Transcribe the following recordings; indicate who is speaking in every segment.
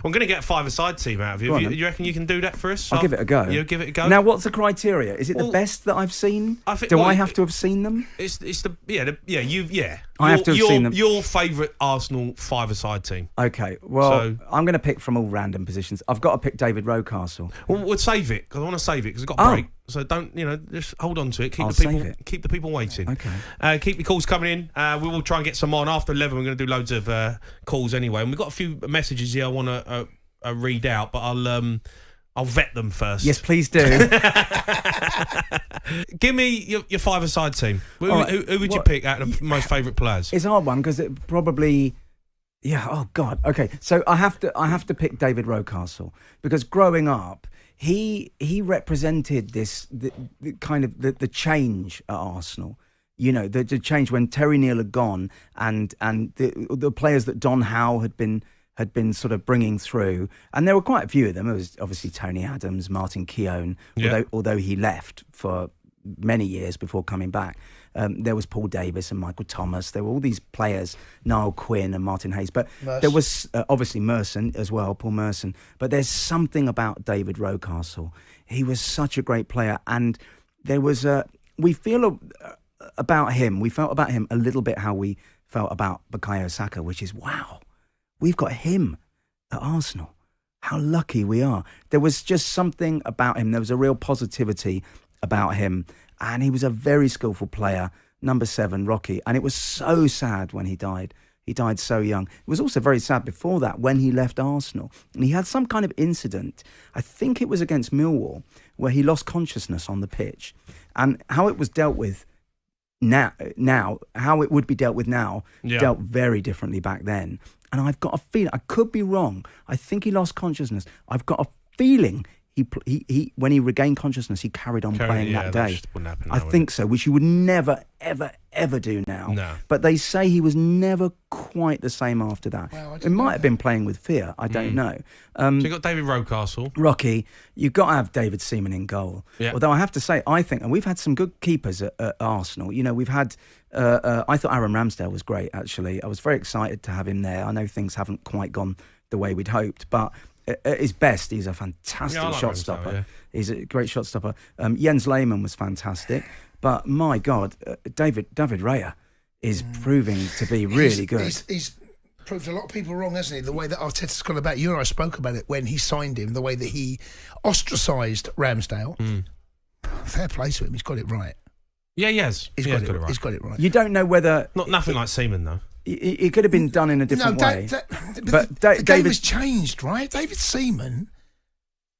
Speaker 1: I'm going to get a five-a-side team out of you. You reckon you can do that for us?
Speaker 2: I'll give it a go.
Speaker 1: You give it a go.
Speaker 2: Now, what's the criteria? Is it the best that I've seen? Do I have to have seen them?
Speaker 1: It's the yeah.
Speaker 2: I have to have seen them.
Speaker 1: Your favourite Arsenal five-a-side team.
Speaker 2: Okay, well, I'm going to pick from all random positions. I've got to pick David Rocastle.
Speaker 1: Well, we'll save it because I want to save it because it's got a break. So don't, just hold on to it. Keep the people waiting.
Speaker 2: Okay.
Speaker 1: Keep your calls coming in. We will try and get some on after 11. We're going to do loads of calls anyway, and we've got a few messages here I want to read out, but I'll vet them first.
Speaker 2: Yes, please do.
Speaker 1: Give me your five-a-side team. Who would you pick out of the most favourite players?
Speaker 2: It's a hard one because it probably. Yeah. Oh God. Okay. So I have to pick David Rocastle because growing up, he represented the kind of the change at Arsenal. You know, the change when Terry Neal had gone and the players that Don Howe had been sort of bringing through, and there were quite a few of them. It was obviously Tony Adams, Martin Keown, although he left for many years before coming back. There was Paul Davis and Michael Thomas. There were all these players, Niall Quinn and Martin Hayes. But there was obviously Merson as well, Paul Merson. But there's something about David Rocastle. He was such a great player. And there was we felt about him a little bit how we felt about Bukayo Saka, which is, wow, we've got him at Arsenal. How lucky we are. There was just something about him. There was a real positivity about him. And he was a very skillful player, number 7, Rocky. And it was so sad when he died. He died so young. It was also very sad before that when he left Arsenal. And he had some kind of incident, I think it was against Millwall, where he lost consciousness on the pitch. And how it was dealt with now how it would be dealt with now, dealt very differently back then. And I've got a feeling, I could be wrong, I think he lost consciousness. I've got a feeling he when he regained consciousness, he carried on playing that day. I think so, which you would never, ever do now.
Speaker 1: No.
Speaker 2: But they say he was never quite the same after that.
Speaker 3: Wow,
Speaker 2: it might have been playing with fear. I don't know.
Speaker 1: So you got David Rocastle.
Speaker 2: Rocky, you've got to have David Seaman in goal.
Speaker 1: Yeah.
Speaker 2: Although I have to say, I think, and we've had some good keepers at Arsenal. You know, we've had, I thought Aaron Ramsdale was great, actually. I was very excited to have him there. I know things haven't quite gone the way we'd hoped, but at his best, he's a fantastic shot stopper. Yeah. He's a great shot stopper. Jens Lehmann was fantastic. But my God, David Raya is proving to be really good.
Speaker 3: He's proved a lot of people wrong, hasn't he? The way that Arteta's gone about it. You and I spoke about it when he signed him, the way that he ostracised Ramsdale. Fair play to him. He's got it right.
Speaker 1: Yeah, he has.
Speaker 3: He's got it right. He's got it right.
Speaker 2: You don't know whether...
Speaker 1: Nothing like Seaman, though.
Speaker 2: It could have been done in a different way.
Speaker 3: But the game has changed, right? David Seaman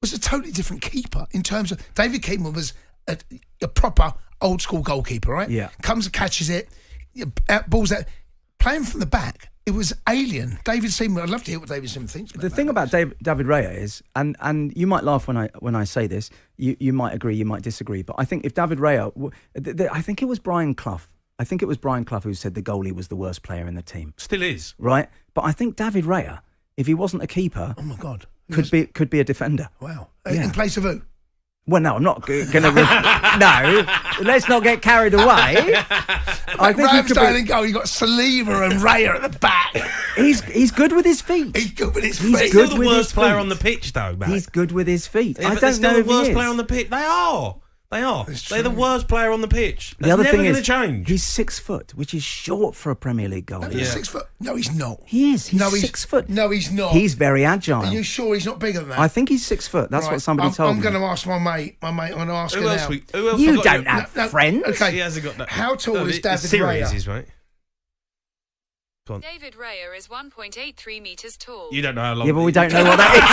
Speaker 3: was a totally different keeper in terms of... David Seaman was a proper old-school goalkeeper, right?
Speaker 2: Yeah.
Speaker 3: Comes and catches it, balls out. Playing from the back, it was alien. David Seaman, I'd love to hear what David Seaman thinks about
Speaker 2: the thing about David Raya is, and you might laugh when I say this, you might agree, you might disagree, but I think if David Raya... I think it was Brian Clough. I think it was Brian Clough who said the goalie was the worst player in the team.
Speaker 1: Still is.
Speaker 2: Right? But I think David Raya, if he wasn't a keeper...
Speaker 3: Oh, my God.
Speaker 2: Could be a defender.
Speaker 3: Wow. Yeah. In place of who?
Speaker 2: Well, no, I'm not going to... No, let's not get carried away.
Speaker 3: I think Ramsdale and goal, you got Saliba and Raya at the back.
Speaker 2: He's good with his feet.
Speaker 3: He's good with his feet.
Speaker 1: He's still the worst player on the pitch, though, man.
Speaker 2: He's good with his feet.
Speaker 1: Yeah,
Speaker 2: I don't know if
Speaker 1: the worst
Speaker 2: he is.
Speaker 1: player on the pitch. They are. They're the worst player on the pitch. That's
Speaker 2: the other
Speaker 1: never
Speaker 2: thing
Speaker 1: going
Speaker 2: is,
Speaker 1: to change.
Speaker 2: He's 6 foot, which is short for a Premier League goalie.
Speaker 3: Yeah. 6 foot? No, he's not.
Speaker 2: He is. He's 6 foot.
Speaker 3: No, he's not.
Speaker 2: He's very agile.
Speaker 3: Are you sure he's not bigger than that?
Speaker 2: I think he's 6 foot. That's what somebody told me.
Speaker 3: I'm going to ask my mate. I'm going to ask her now.
Speaker 1: Who else
Speaker 2: you don't have friends.
Speaker 3: Okay.
Speaker 1: He hasn't got that.
Speaker 3: How tall is David
Speaker 1: Raya? Right?
Speaker 4: David Raya is 1.83 metres tall.
Speaker 1: You don't know how long.
Speaker 2: Yeah, but we don't know what that
Speaker 3: is.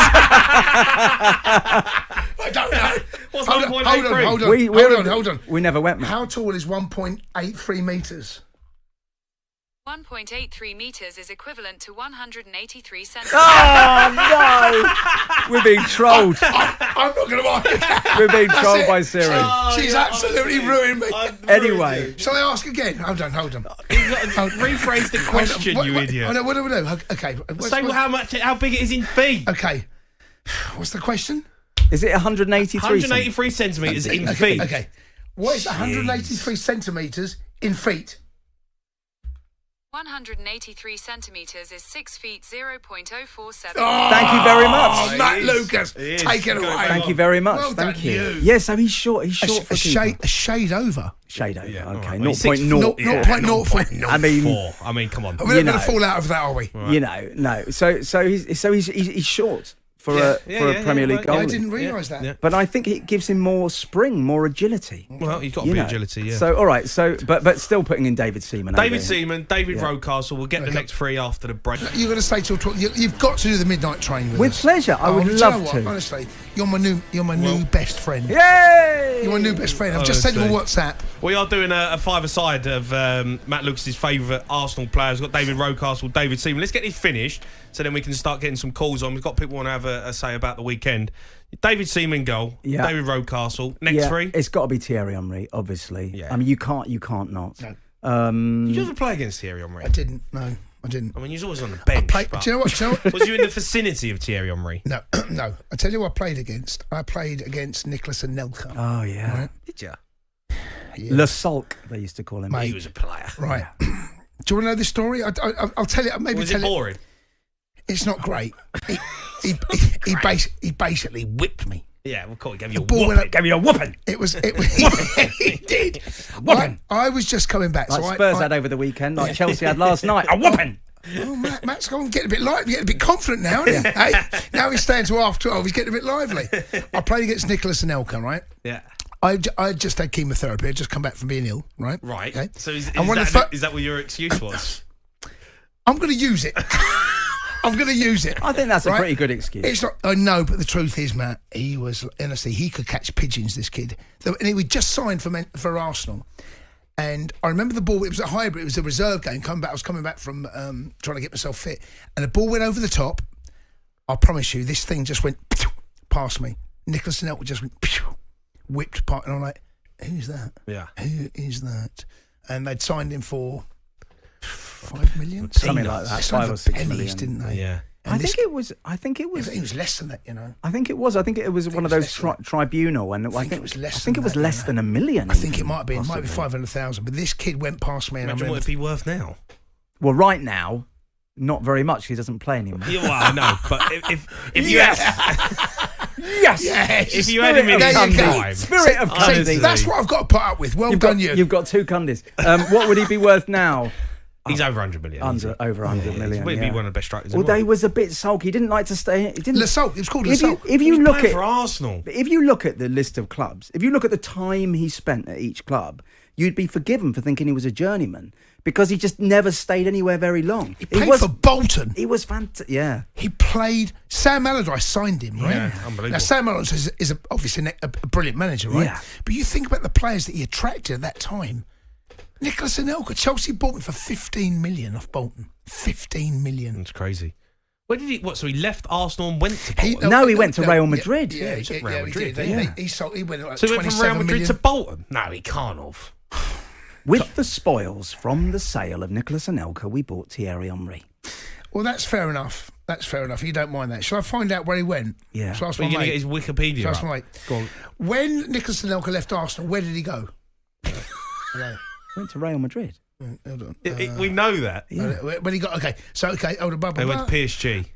Speaker 3: I don't know.
Speaker 1: What's
Speaker 3: Hold on.
Speaker 2: We never went, man.
Speaker 3: How tall is 1.83 metres?
Speaker 4: 1.83 metres is equivalent to 183 centimetres.
Speaker 2: Oh, no! We're being trolled.
Speaker 3: I'm not going to argue that.
Speaker 2: We're being trolled by Siri.
Speaker 3: She's absolutely ruined me.
Speaker 2: Anyway.
Speaker 3: Shall I ask again? Hold on.
Speaker 1: Rephrase the question, you idiot.
Speaker 3: What do we do? Okay.
Speaker 1: Say how big it is in feet.
Speaker 3: Okay. What's the question?
Speaker 2: Is it 183?
Speaker 1: 183 centimetres in feet.
Speaker 3: Okay. What is 183 centimetres in feet?
Speaker 4: 183 centimetres is 6 feet 0.047.
Speaker 2: Thank you very much.
Speaker 3: Matt Lucas,
Speaker 1: He is.
Speaker 3: take it
Speaker 1: He's got
Speaker 3: away.
Speaker 1: it
Speaker 2: Thank you very much.
Speaker 3: Well
Speaker 2: Thank
Speaker 3: done,
Speaker 2: you.
Speaker 3: you.
Speaker 2: Yeah, so he's short. He's short for
Speaker 3: A shade over.
Speaker 2: Shade over.
Speaker 1: Yeah,
Speaker 2: Okay,
Speaker 1: all right. Well, he's
Speaker 2: 0.0.
Speaker 3: 0.04.
Speaker 2: I mean,
Speaker 1: 4. I mean, come on.
Speaker 3: We're not
Speaker 2: You
Speaker 3: going to
Speaker 2: know.
Speaker 3: fall out of that, are we?
Speaker 2: you know, no. So he's short for a Premier League
Speaker 1: well,
Speaker 3: I
Speaker 2: goalie.
Speaker 3: didn't realise that.
Speaker 1: Yeah.
Speaker 2: But I think it gives him more spring, more agility.
Speaker 1: Well, he's got to
Speaker 2: You
Speaker 1: be
Speaker 2: know.
Speaker 1: agility, yeah.
Speaker 2: So all right. So but still putting in David Seaman.
Speaker 1: David
Speaker 2: over him.
Speaker 1: Seaman, David
Speaker 2: Yeah.
Speaker 1: Rocastle. We'll get the next 3 after the break.
Speaker 3: You're going to stay till 12. You've got to do the midnight train with
Speaker 2: With
Speaker 3: us.
Speaker 2: pleasure. I would
Speaker 3: do you
Speaker 2: love
Speaker 3: know what?
Speaker 2: to.
Speaker 3: Honestly, you're my new best friend.
Speaker 2: Yay!
Speaker 3: You're my new best friend. I've just sent him a WhatsApp.
Speaker 1: We are doing a five-a-side of Matt Lucas's favourite Arsenal players. We've got David Rocastle, David Seaman. Let's get this finished so then we can start getting some calls on. We've got people want to have a say about the weekend. David Seaman goal,
Speaker 2: Yeah.
Speaker 1: David Rocastle. Next 3.
Speaker 2: It's got to be Thierry Henry, obviously.
Speaker 1: Yeah.
Speaker 2: I mean, you can't not.
Speaker 3: No.
Speaker 1: Did you ever play against Thierry Henry?
Speaker 3: I didn't. No, I didn't.
Speaker 1: I mean, he's always on the bench. but
Speaker 3: Do you know what?
Speaker 1: was you in the vicinity of Thierry Henry?
Speaker 3: No, no. I tell you who I played against. I played against Nicholas Anelka.
Speaker 2: Oh yeah.
Speaker 3: Right.
Speaker 1: Did you?
Speaker 3: Yeah.
Speaker 2: Le Sulk, they used to call him.
Speaker 3: Mate.
Speaker 1: He was a player.
Speaker 3: Right. Do you want to know this story? I'll tell you. Maybe
Speaker 1: Was
Speaker 3: tell
Speaker 1: it boring?
Speaker 3: It's not great. He basically whipped me.
Speaker 1: Yeah, of course. He gave you a
Speaker 3: ball went
Speaker 1: whooping.
Speaker 3: up-
Speaker 2: Gave you a whooping.
Speaker 3: It was. He did.
Speaker 2: Whooping.
Speaker 3: I was just coming back.
Speaker 2: Like
Speaker 3: so
Speaker 2: Spurs had over the weekend, like Chelsea had last night. A whooping.
Speaker 3: Oh, Matt's going getting a bit lively, getting a bit confident now, isn't he? Hey, now he's staying till half 12. He's getting a bit lively. I played against Nicholas Anelka, right?
Speaker 1: Yeah.
Speaker 3: I just had chemotherapy. I'd just come back from being ill, right?
Speaker 1: Right.
Speaker 3: Okay.
Speaker 1: So is
Speaker 3: And when the fir-
Speaker 1: that what your excuse was?
Speaker 3: I'm going to use it. I'm going to use it.
Speaker 2: I think that's a
Speaker 3: Right?
Speaker 2: pretty good excuse.
Speaker 3: It's not. I know, but the truth is, Matt, he was honestly he could catch pigeons. This kid, and he was just signed for Arsenal. And I remember the ball. It was a hybrid. It was a reserve game. I was coming back from trying to get myself fit, and the ball went over the top. I promise you, this thing just went past me. Nicholas Anelka just went whipped past, and I'm like, "Who's that?
Speaker 1: Yeah.
Speaker 3: Who is that?" And they'd signed him for 5 million,
Speaker 2: Something like that,
Speaker 3: They
Speaker 2: 5
Speaker 3: signed
Speaker 2: or
Speaker 3: for
Speaker 2: 6
Speaker 3: pennies,
Speaker 2: million.
Speaker 3: didn't they?
Speaker 1: Yeah.
Speaker 3: And
Speaker 2: I
Speaker 3: this-
Speaker 2: think it was.
Speaker 3: It was less than that, you know.
Speaker 2: I think it was. I think it was one of
Speaker 3: it
Speaker 2: those
Speaker 3: was less than
Speaker 2: tribunal, and I think
Speaker 3: it was less
Speaker 2: I think
Speaker 3: than
Speaker 2: it was
Speaker 3: that,
Speaker 2: less
Speaker 3: you
Speaker 2: than
Speaker 3: know.
Speaker 2: $1 million.
Speaker 3: I think it might be. It
Speaker 2: possibly.
Speaker 3: might be 500,000. But this kid went past me, and
Speaker 1: Imagine
Speaker 3: I
Speaker 1: what
Speaker 3: remember.
Speaker 1: it'd be worth now.
Speaker 2: Well, right now, not very much. He doesn't play anymore.
Speaker 1: Yeah, well, I know, but if you had,
Speaker 2: Yes.
Speaker 3: Yes.
Speaker 1: if you had him in
Speaker 3: There
Speaker 1: his
Speaker 3: you go.
Speaker 1: prime,
Speaker 2: Spirit of
Speaker 3: See,
Speaker 2: Cundy.
Speaker 3: that's what I've got to put up with. Well done, you.
Speaker 2: You've got 2 Cundys. What would he be worth now?
Speaker 1: he's over 100 million.
Speaker 2: Over 100 million.
Speaker 1: He'd be
Speaker 2: yeah.
Speaker 1: one of the best strikers.
Speaker 2: Although he
Speaker 1: in
Speaker 2: was a bit sulky. He didn't like to stay. He didn't.
Speaker 3: Le Sulk. It was called Le
Speaker 2: If you,
Speaker 3: Sulk.
Speaker 2: if you look at
Speaker 1: for Arsenal.
Speaker 2: if you look at the list of clubs, if you look at the time he spent at each club, you'd be forgiven for thinking he was a journeyman because he just never stayed anywhere very long.
Speaker 3: He played for Bolton.
Speaker 2: He was fantastic. Yeah.
Speaker 3: He played. Sam Allardyce signed him, right?
Speaker 1: Yeah, unbelievable.
Speaker 3: Now, Sam Allardyce is obviously a brilliant manager, right?
Speaker 2: Yeah.
Speaker 3: But you think about the players that he attracted at that time. Nicholas Anelka, Chelsea bought him for 15 million off Bolton. 15 million.
Speaker 1: That's crazy. Where did he? What? So he left Arsenal and went to Bolton.
Speaker 2: No, he went to Real Madrid.
Speaker 3: Yeah,
Speaker 1: he was at Real
Speaker 3: he
Speaker 1: Madrid,
Speaker 3: did.
Speaker 1: didn't
Speaker 3: He went like
Speaker 1: So he went from
Speaker 3: 27
Speaker 1: Real Madrid
Speaker 3: million.
Speaker 1: to Bolton. No, he can't have.
Speaker 2: With the spoils from the sale of Nicholas Anelka, we bought Thierry Henry.
Speaker 3: Well, that's fair enough. That's fair enough. You don't mind that. Shall I find out where he went?
Speaker 2: Yeah.
Speaker 3: Shall I ask
Speaker 1: Are
Speaker 3: my
Speaker 1: you going to
Speaker 3: mate?
Speaker 1: get his Wikipedia
Speaker 3: Shall I ask
Speaker 1: up?
Speaker 3: my mate?
Speaker 1: Go on.
Speaker 3: When Nicholas Anelka left Arsenal, where did he go?
Speaker 2: Went to Real Madrid.
Speaker 3: Hold on.
Speaker 1: We know that.
Speaker 3: When he got hold on, blah, blah,
Speaker 1: They went to
Speaker 3: blah.
Speaker 1: PSG,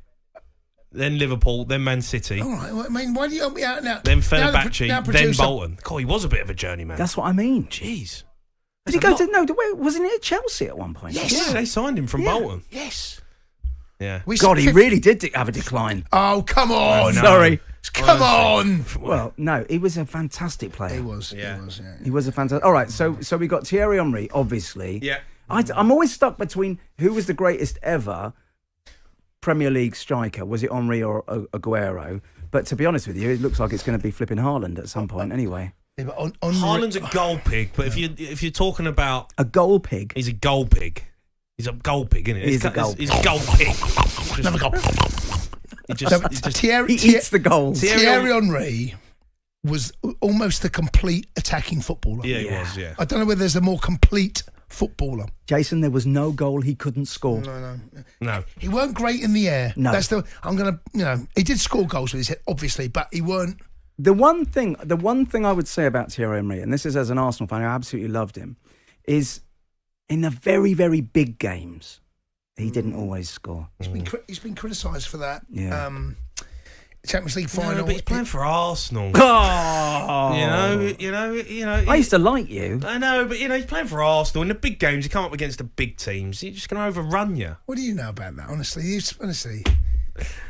Speaker 1: then Liverpool, then Man City,
Speaker 3: All right. Well, I mean, why do you help me out now?
Speaker 1: then
Speaker 3: Now the
Speaker 1: Fenerbahce, then
Speaker 3: producer-
Speaker 1: Bolton. God, he was a bit of a journeyman.
Speaker 2: That's what I mean.
Speaker 1: Jeez.
Speaker 2: Did he go to wasn't he at Chelsea at one point?
Speaker 3: Yes.
Speaker 1: Yeah, they signed him from Bolton.
Speaker 3: Yes.
Speaker 1: Yeah.
Speaker 3: We
Speaker 2: God, he
Speaker 3: spent
Speaker 2: really did have a decline.
Speaker 3: Oh, come on.
Speaker 1: No.
Speaker 2: Sorry.
Speaker 3: Come on.
Speaker 2: Well, no, he was a fantastic player.
Speaker 3: He was.
Speaker 1: Yeah.
Speaker 3: He was, yeah.
Speaker 2: He was a fantastic. All right, so we got Thierry Henry, obviously.
Speaker 1: Yeah.
Speaker 2: I'm always stuck between who was the greatest ever Premier League striker. Was it Henry or Aguero? But to be honest with you, it looks like it's going to be flipping Haaland at some point anyway.
Speaker 3: Yeah, but on
Speaker 1: Haaland's a goal pig, but if you're talking about,
Speaker 2: A goal pig.
Speaker 1: he's a goal pig. He's a goal pig, isn't it?
Speaker 2: He's a goal
Speaker 1: He's a goal pig.
Speaker 3: Another goal.
Speaker 1: He just
Speaker 3: Thierry,
Speaker 2: He eats the goals.
Speaker 3: Thierry Henry was almost a complete attacking footballer.
Speaker 1: yeah, he was. Yeah.
Speaker 3: I don't know whether there's a more complete footballer.
Speaker 2: Jason, there was no goal he couldn't score.
Speaker 1: No.
Speaker 3: He weren't great in the air.
Speaker 2: No.
Speaker 3: He did score goals with his head, obviously, but he weren't.
Speaker 2: The one thing I would say about Thierry Henry, and this is as an Arsenal fan, I absolutely loved him, is in the very, very big games, he didn't always score.
Speaker 3: He's been criticised for that.
Speaker 2: Yeah.
Speaker 3: Champions League final.
Speaker 1: No, but he's playing for Arsenal.
Speaker 2: Oh,
Speaker 1: You know.
Speaker 2: I used to like you.
Speaker 1: I know, but he's playing for Arsenal. In the big games, you come up against the big teams. He's just going to overrun you.
Speaker 3: What do you know about that? Honestly.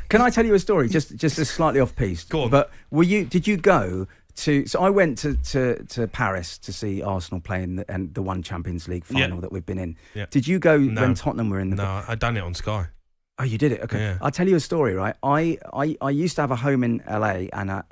Speaker 2: Can I tell you a story? Just a slightly off piece.
Speaker 1: Go on.
Speaker 2: But did you go to? So I went to Paris to see Arsenal play in the one Champions League final that we've been in.
Speaker 1: Yeah.
Speaker 2: Did you go when Tottenham were in the?
Speaker 1: No, I done it on Sky.
Speaker 2: Oh, you did it. Okay,
Speaker 1: Yeah.
Speaker 2: I'll tell you a story. Right, I used to have a home in LA and a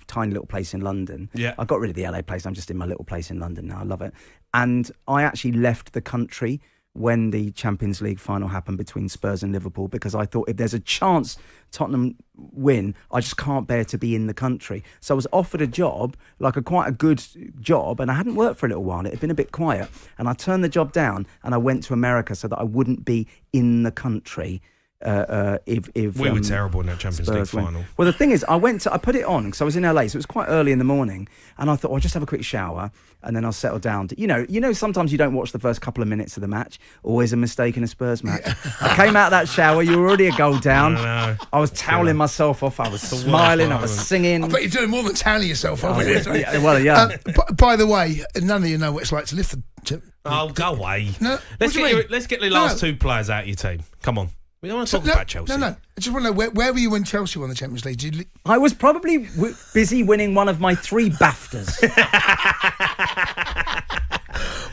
Speaker 2: tiny little place in London.
Speaker 1: Yeah.
Speaker 2: I got rid of the LA place. I'm just in my little place in London now. I love it. And I actually left the country when the Champions League final happened between Spurs and Liverpool, because I thought if there's a chance Tottenham win, I just can't bear to be in the country. So I was offered a job, like quite a good job, and I hadn't worked for a little while. It had been a bit quiet, and I turned the job down and I went to America so that I wouldn't be in the country. If
Speaker 1: we were terrible in that Champions League final.
Speaker 2: Well, the thing is, I put it on because I was in LA, so it was quite early in the morning, and I thought, I'll just have a quick shower and then I'll settle down. You know, sometimes you don't watch the first couple of minutes of the match. Always a mistake in a Spurs match. I came out of that shower, you were already a goal down. I was toweling myself off. I was smiling. I was singing.
Speaker 3: I bet you're doing more than toweling yourself off.
Speaker 2: Yeah.
Speaker 3: By the way, none of you know what it's like to lift the.
Speaker 1: Oh, go away.
Speaker 3: No,
Speaker 1: let's get the last two players out of your team. Come on. We don't want to talk about Chelsea.
Speaker 3: No. I just want to know, where were you when Chelsea won the Champions League?
Speaker 2: I was probably busy winning one of my 3 BAFTAs.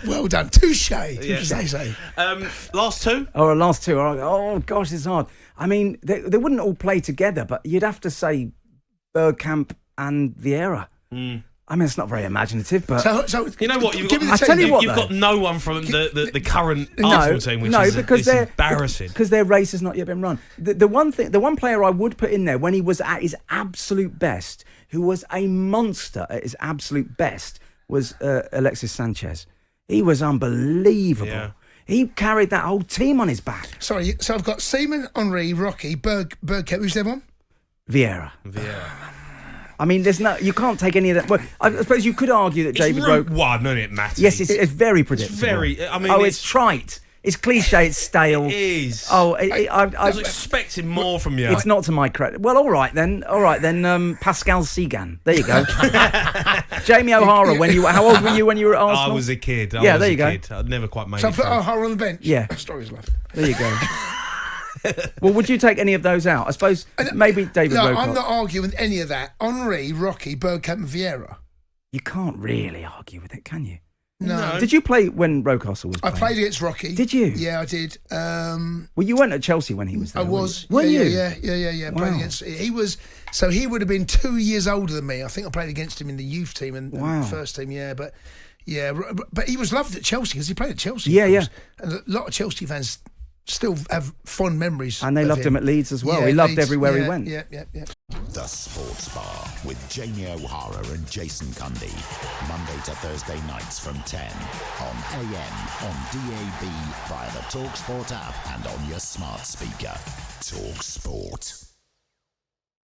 Speaker 3: Well done. Touche.
Speaker 1: Last two?
Speaker 2: Last two. Oh, gosh, it's hard. I mean, they wouldn't all play together, but you'd have to say Bergkamp and Vieira. I mean, it's not very imaginative, but
Speaker 3: so
Speaker 1: you know what? You've got no one from the current Arsenal team, which is embarrassing
Speaker 2: because their race has not yet been run. The one player I would put in there when he was at his absolute best, who was a monster at his absolute best, was Alexis Sanchez. He was unbelievable. Yeah. He carried that whole team on his back.
Speaker 3: Sorry, so I've got Seaman, Henry, Rocky, Bergkamp. Who's the other one?
Speaker 2: Vieira. I mean, you can't take any of that. Well, I suppose you could argue that David Rowe.
Speaker 1: One, isn't it, Matty?
Speaker 2: Yes, it's very predictable. It's trite. It's cliche. It's stale.
Speaker 1: It is.
Speaker 2: I
Speaker 1: was expecting more from you.
Speaker 2: It's not to my credit. Well, all right then. Pascal Segan. There you go. Jamie O'Hara. How old were you when you were at Arsenal?
Speaker 1: I was a kid.
Speaker 2: There you go.
Speaker 1: I'd never quite made it.
Speaker 3: So I put O'Hara on the bench.
Speaker 2: Yeah.
Speaker 3: Story's left.
Speaker 2: There you go. Well, would you take any of those out? I suppose maybe David Rowe.
Speaker 3: No, I'm not arguing with any of that. Henry, Rocky, Bergkamp and Vieira.
Speaker 2: You can't really argue with it, can you?
Speaker 3: No.
Speaker 2: Did you play when Rocastle was playing?
Speaker 3: I played against Rocky.
Speaker 2: Did you?
Speaker 3: Yeah, I did.
Speaker 2: Well, you weren't at Chelsea when he was there.
Speaker 3: I was.
Speaker 2: Were you?
Speaker 3: Yeah.
Speaker 2: Wow.
Speaker 3: Playing against. He would have been 2 years older than me. I think I played against him in the youth team and the first team. Yeah, but he was loved at Chelsea because he played at Chelsea.
Speaker 2: Yeah.
Speaker 3: And a lot of Chelsea fans still have fond memories.
Speaker 2: And they loved him at Leeds as well. He loved everywhere he went.
Speaker 3: Yeah.
Speaker 5: The Sports Bar with Jamie O'Hara and Jason Cundy. Monday to Thursday nights from 10 on AM, on DAB, via the talkSPORT app and on your smart speaker. talkSPORT.